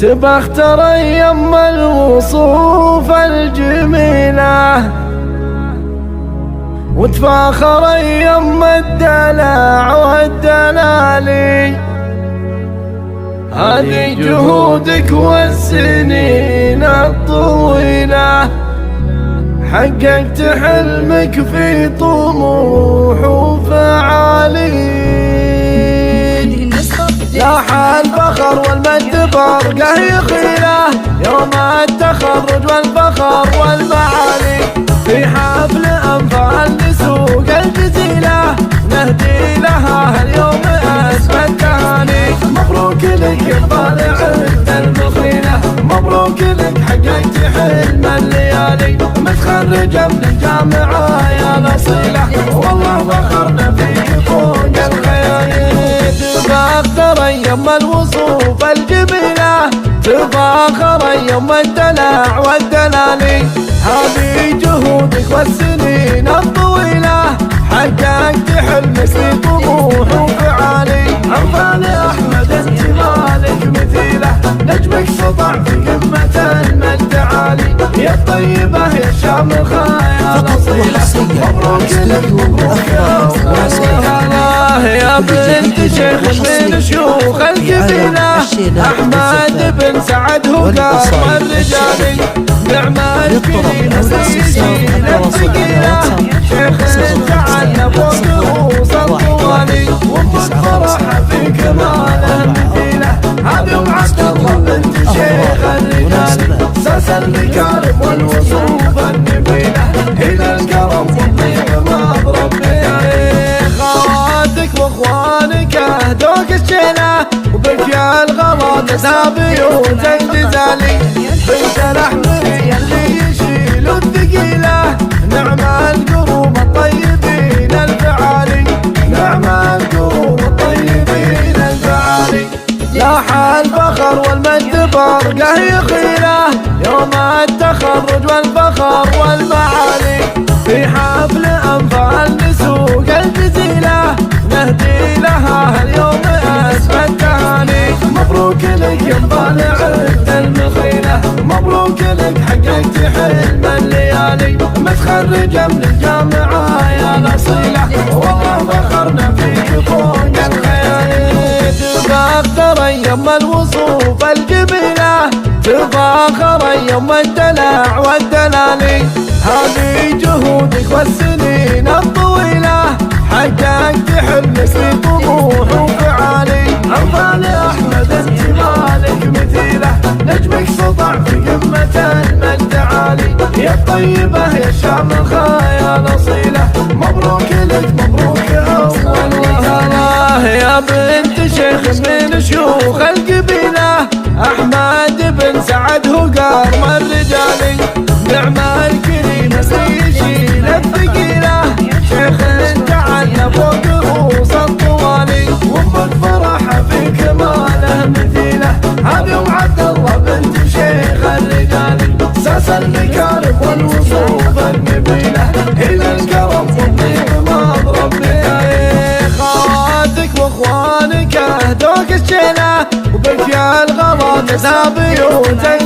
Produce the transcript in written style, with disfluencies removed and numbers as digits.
تبختر يم الوصوف الجميلة وتفاخر يم الدلع والدلالي. هذه جهودك والسنين الطويلة، حققت حلمك في طموح وفعالي. لاح الفخر والمجد برقه يخيله يوم التخرج والفخر والمعالي. في حفل أنفال لسوق الجزيلة نهدي لها اليوم أسمى التهاني. مبروك لك يا طالع المخيلة، مبروك لك حققت حلم الليالي. متخرجة من الجامعة يا نصيلة، والله فخرنا فيك فوق الخيال. تفاخر يم الوصوف الجميلة، تفاخر يم الدلع والدلالي. هذه جهودك والسنين الطويلة، حققت حلمك في طموح وفعالي. أنفال أحمد انت مالك مثيله، نجمك سطع في قمة المجد عالي. يا الطيبة يا الشامخة يا الأصيلة، مبروك لك مبروك يا بنت شيخ من شيوخ القبيلة. أحمد بن سعد هو قائم الرجالي، نعم الكريم سيدي الثقيلة. شيخ جعلنا فوق رؤوس الطوالي، وامك فرحة في كماله مثيلة. هذه ام عبد الله بنت شيخ الرجال، ساس المكارم والوصوف النبيلة. إلى الكرم والطيب ما بربي. خواتك واخوانك اهدوك الشيلة، وبك يا الغلا سابيوتك جزالي. بنت الاحمري اللي يشيلوا الثقيلة، نعم القروب الطيبين الفعالي، نعم القروب الطيبين الفعالي. لاح الفخر والمجد برقه يخيله يوم التخرج والفخر والمعالي. في حفل أنفال لسوق الجزيلة نهدي لها اليوم أسمى التهاني. مبروك لك يا طالع المخيلة، مبروك لك حققت حلم الليالي. متخرجة من الجامعة يا نصيلة، والله فخرنا فيك فوق الخيال. تفاخر يم الوصوف الجميلة، تفاخر يم الدلع والدلالي. هذه جهودك والسنين الطويلة، حققت حلمك في طموح وفعالي. أنفال أحمد انت مالك مثيله، نجمك سطع في قمة المجد عالي. يا الطيبة يا الشامخة يا نصيلة، مبروك لك مبروك أول وهلا. يا بنت شيخ من شيوخ القبيلة، أحمد بن سعد هو قائم الرجالي، نعم الكريم سيشيل الثقيلة. شيخ جعلنا فوق رؤوس الطوالي، وامك فرحة في كماله مثيله. هذه ام عبد الله بنت شيخ الرجالي، ساس المكارم والوصوف النبيلة. إلى الكرم والطيب ما بربي. خواتك واخوانك اهدوك الشيلة، وبك يا الغلا سابيوتك